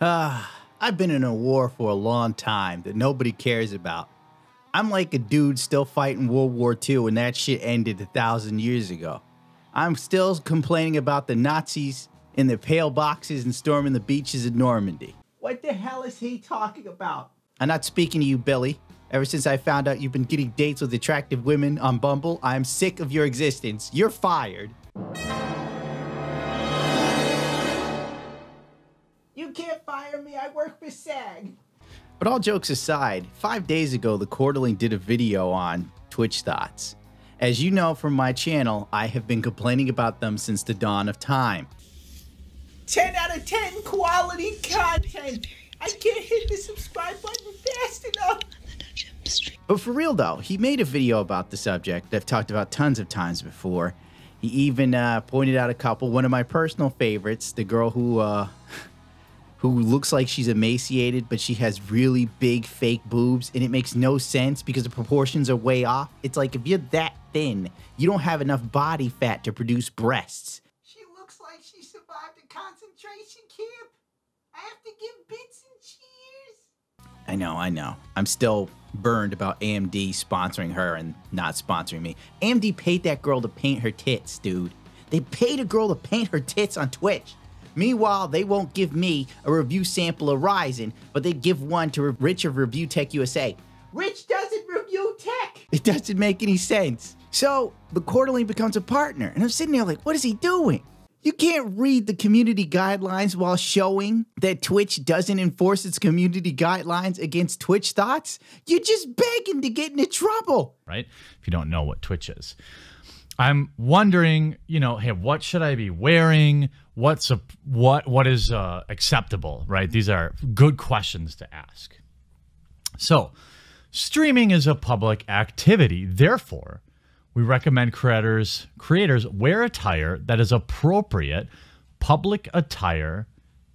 I've been in a war for a long time that nobody cares about. I'm like a dude still fighting World War II and that shit ended 1,000 years ago. I'm still complaining about the Nazis in the pale boxes and storming the beaches of Normandy. What the hell is he talking about? I'm not speaking to you, Billy. Ever since I found out you've been getting dates with attractive women on Bumble, I'm sick of your existence. You're fired. You can't fire me, I work for SAG. But all jokes aside, 5 days ago, the Quarterling did a video on Twitch thoughts. As you know from my channel, I have been complaining about them since the dawn of time. 10 out of 10 quality content. I can't hit the subscribe button fast enough. But for real though, he made a video about the subject I've talked about tons of times before. He even pointed out a couple. One of my personal favorites, the girl who looks like she's emaciated, but she has really big fake boobs, and it makes no sense because the proportions are way off. It's like if you're that thin, you don't have enough body fat to produce breasts. She looks like she survived a concentration camp. I have to give bits and cheers. I know. I'm still burned about AMD sponsoring her and not sponsoring me. AMD paid that girl to paint her tits, dude. They paid a girl to paint her tits on Twitch. Meanwhile, they won't give me a review sample of Ryzen, but they give one to Rich of Review Tech USA. Rich doesn't review tech! It doesn't make any sense. So, the Quarterling becomes a partner, and I'm sitting there like, what is he doing? You can't read the community guidelines while showing that Twitch doesn't enforce its community guidelines against Twitch thoughts? You're just begging to get into trouble. Right? If you don't know what Twitch is. I'm wondering, hey, what should I be wearing? What is acceptable, right? These are good questions to ask. So, streaming is a public activity. Therefore, we recommend creators wear attire that is appropriate public attire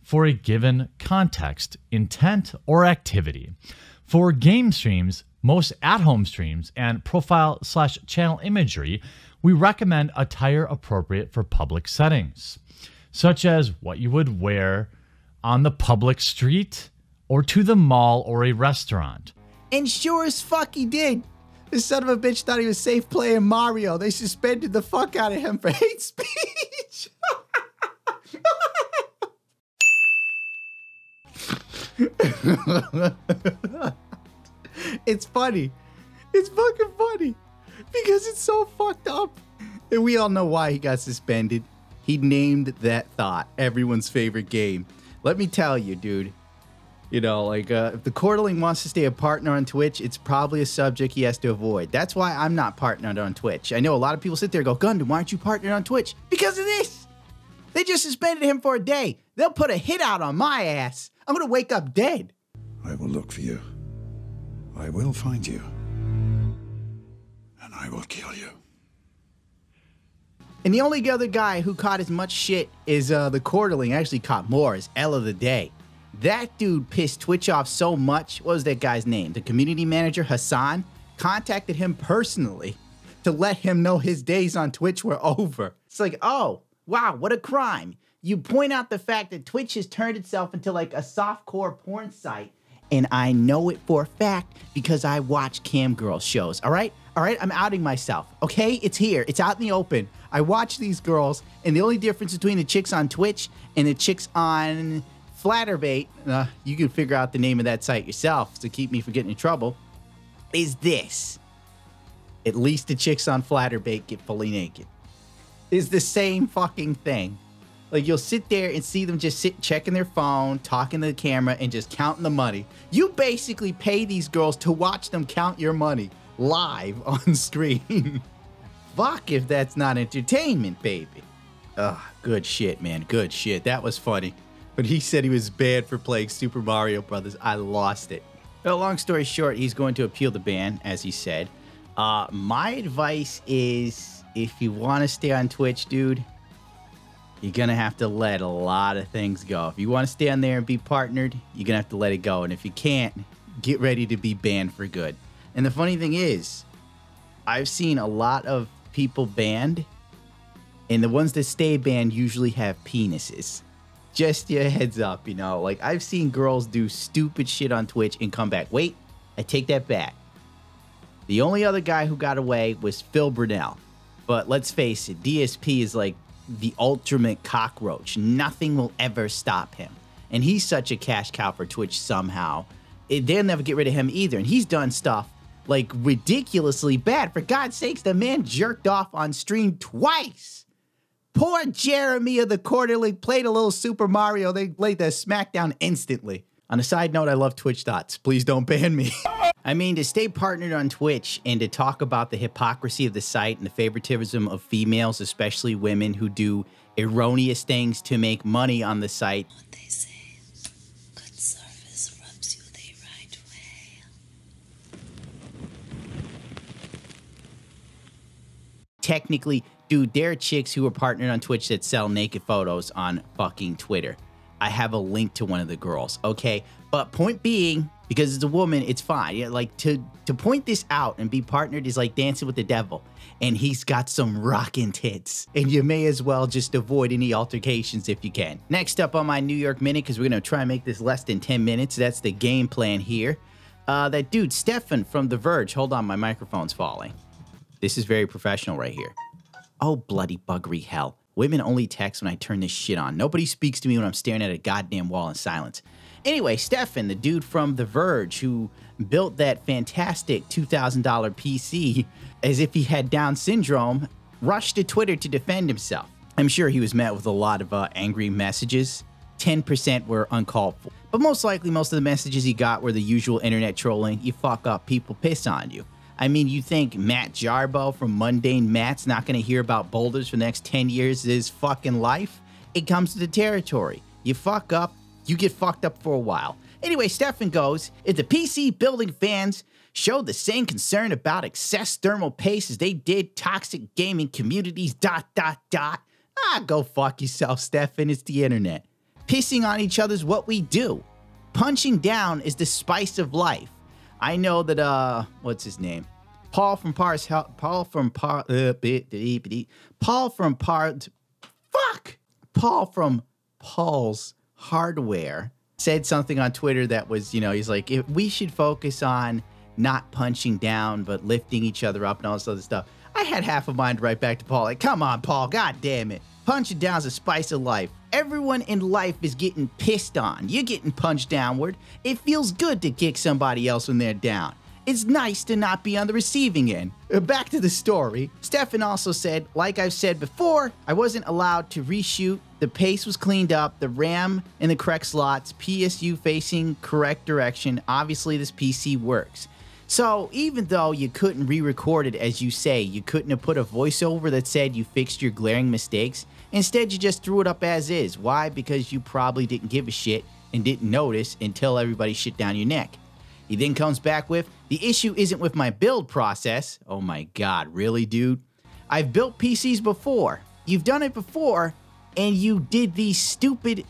for a given context, intent, or activity. For game streams, most at-home streams, and profile/channel imagery, we recommend attire appropriate for public settings, such as what you would wear on the public street or to the mall or a restaurant. And sure as fuck he did. This son of a bitch thought he was safe playing Mario. They suspended the fuck out of him for hate speech. It's funny. It's fucking funny. Because it's so fucked up. And we all know why he got suspended. He named that thought everyone's favorite game. Let me tell you, dude. If the Quarterling wants to stay a partner on Twitch, it's probably a subject he has to avoid. That's why I'm not partnered on Twitch. I know a lot of people sit there and go, Gundam, why aren't you partnered on Twitch? Because of this. They just suspended him for a day. They'll put a hit out on my ass. I'm going to wake up dead. I will look for you. I will find you. And I will kill you. And the only other guy who caught as much shit as the Quarterling actually caught more is L of the Day. That dude pissed Twitch off so much. What was that guy's name? The community manager, Hassan, contacted him personally to let him know his days on Twitch were over. It's like, oh, wow, what a crime. You point out the fact that Twitch has turned itself into like a softcore porn site. And I know it for a fact because I watch cam girl shows, all right? All right, I'm outing myself, okay? It's here, it's out in the open. I watch these girls, and the only difference between the chicks on Twitch and the chicks on Flatterbait, you can figure out the name of that site yourself to keep me from getting in trouble, is this. At least the chicks on Flatterbait get fully naked. It's the same fucking thing. Like, you'll sit there and see them just checking their phone, talking to the camera, and just counting the money. You basically pay these girls to watch them count your money live on screen. Fuck if that's not entertainment, baby. Ugh, good shit, man. Good shit. That was funny. But he said he was banned for playing Super Mario Brothers. I lost it. Well, long story short, he's going to appeal the ban, as he said. My advice is, if you want to stay on Twitch, dude, you're going to have to let a lot of things go. If you want to stay on there and be partnered, you're going to have to let it go. And if you can't, get ready to be banned for good. And the funny thing is, I've seen a lot of people banned, and the ones that stay banned usually have penises. Just your heads up, you know, like I've seen girls do stupid shit on Twitch and come back. Wait, I take that back. The only other guy who got away was Phil Burnell. But let's face it, DSP is like the ultimate cockroach. Nothing will ever stop him. And he's such a cash cow for Twitch somehow. They'll never get rid of him either. And he's done stuff like ridiculously bad. For God's sakes, the man jerked off on stream twice. Poor Jeremy of the Quarterly played a little Super Mario. They laid the smackdown instantly. On a side note, I love Twitch thoughts. Please don't ban me. I mean, to stay partnered on Twitch and to talk about the hypocrisy of the site and the favoritism of females, especially women who do erroneous things to make money on the site. What they say, good service rubs you the right way. Technically, dude, there are chicks who are partnered on Twitch that sell naked photos on fucking Twitter. I have a link to one of the girls, okay? But point being, because it's a woman, it's fine. Yeah, like to point this out and be partnered is like dancing with the devil. And he's got some rockin' tits. And you may as well just avoid any altercations if you can. Next up on my New York Minute, because we're gonna try and make this less than 10 minutes. That's the game plan here. That dude, Stefan from The Verge. Hold on, my microphone's falling. This is very professional right here. Oh, bloody buggery hell. Women only text when I turn this shit on. Nobody speaks to me when I'm staring at a goddamn wall in silence. Anyway, Stefan, the dude from The Verge who built that fantastic $2,000 PC as if he had Down syndrome, rushed to Twitter to defend himself. I'm sure he was met with a lot of angry messages. 10% were uncalled for. But most likely, most of the messages he got were the usual internet trolling. You fuck up, people piss on you. I mean, you think Matt Jarbo from Mundane Matt's not going to hear about boulders for the next 10 years of his fucking life? It comes to the territory. You fuck up, you get fucked up for a while. Anyway, Stefan goes, if the PC building fans showed the same concern about excess thermal pace as they did toxic gaming communities, ... Go fuck yourself, Stefan. It's the internet. Pissing on each other's what we do. Punching down is the spice of life. I know that, what's his name? Paul from Paul's Hardware said something on Twitter that was, you know, he's like, we should focus on not punching down, but lifting each other up and all this other stuff. I had half a mind right back to Paul. Like, come on, Paul, god damn it. Punching down is a spice of life. Everyone in life is getting pissed on. You're getting punched downward. It feels good to kick somebody else when they're down. It's nice to not be on the receiving end. Back to the story. Stefan also said, like I've said before, I wasn't allowed to reshoot. The pace was cleaned up, the RAM in the correct slots, PSU facing correct direction. Obviously, this PC works. So even though you couldn't re-record it as you say, you couldn't have put a voiceover that said you fixed your glaring mistakes. Instead, you just threw it up as is. Why? Because you probably didn't give a shit and didn't notice until everybody shit down your neck. He then comes back with, the issue isn't with my build process. Oh my God, really, dude? I've built PCs before. You've done it before, and you did these stupid,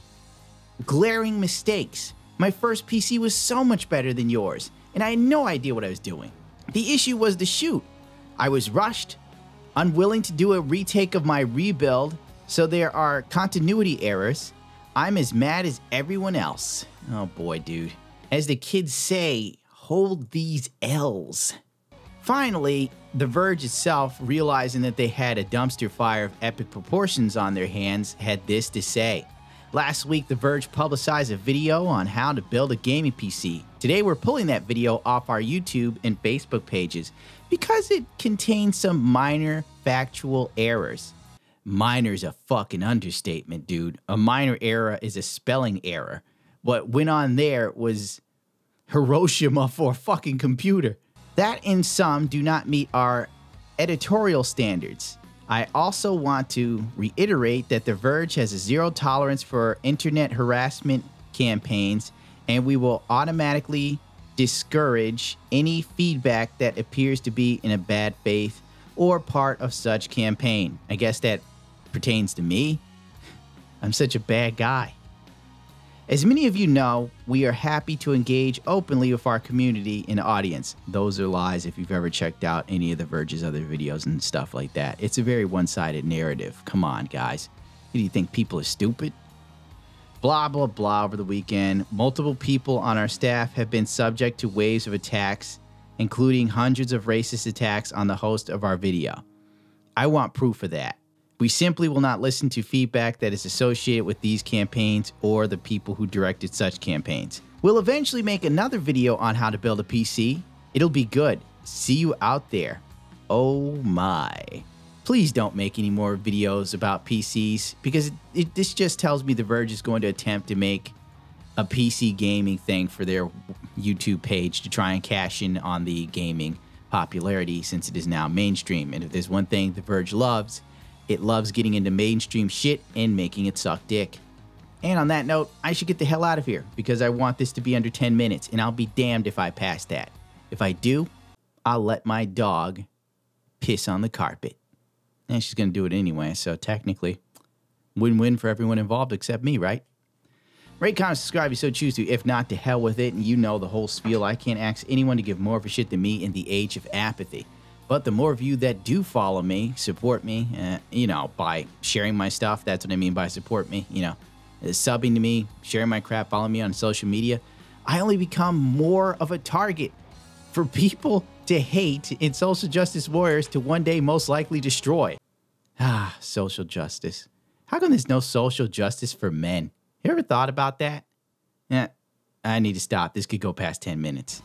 glaring mistakes. My first PC was so much better than yours, and I had no idea what I was doing. The issue was the shoot. I was rushed, unwilling to do a retake of my rebuild, so there are continuity errors. I'm as mad as everyone else. Oh boy, dude. As the kids say, hold these L's. Finally, The Verge itself, realizing that they had a dumpster fire of epic proportions on their hands, had this to say. Last week, The Verge publicized a video on how to build a gaming PC. Today, we're pulling that video off our YouTube and Facebook pages because it contains some minor factual errors. Minor's a fucking understatement, dude. A minor error is a spelling error. What went on there was Hiroshima for a fucking computer. That and some do not meet our editorial standards. I also want to reiterate that The Verge has a zero tolerance for internet harassment campaigns, and we will automatically discourage any feedback that appears to be in a bad faith or part of such campaign. I guess that pertains to me. I'm such a bad guy. As many of you know, we are happy to engage openly with our community and audience. Those are lies if you've ever checked out any of The Verge's other videos and stuff like that. It's a very one-sided narrative. Come on, guys. Do you think people are stupid? Blah, blah, blah over the weekend. Multiple people on our staff have been subject to waves of attacks, including hundreds of racist attacks on the host of our video. I want proof of that. We simply will not listen to feedback that is associated with these campaigns or the people who directed such campaigns. We'll eventually make another video on how to build a PC. It'll be good. See you out there. Oh my. Please don't make any more videos about PCs, because this just tells me The Verge is going to attempt to make a PC gaming thing for their YouTube page to try and cash in on the gaming popularity, since it is now mainstream. And if there's one thing The Verge loves, it loves getting into mainstream shit and making it suck dick. And on that note, I should get the hell out of here, because I want this to be under 10 minutes, and I'll be damned if I pass that. If I do, I'll let my dog piss on the carpet. And she's going to do it anyway, so technically, win-win for everyone involved except me, right? Rate, comment, subscribe if you so choose to. If not, to hell with it, and you know the whole spiel. I can't ask anyone to give more of a shit than me in the age of apathy. But the more of you that do follow me, support me, you know, by sharing my stuff, that's what I mean by support me, you know, subbing to me, sharing my crap, following me on social media, I only become more of a target for people to hate and social justice warriors to one day most likely destroy. Ah, social justice. How come there's no social justice for men? You ever thought about that? Yeah, I need to stop. This could go past 10 minutes.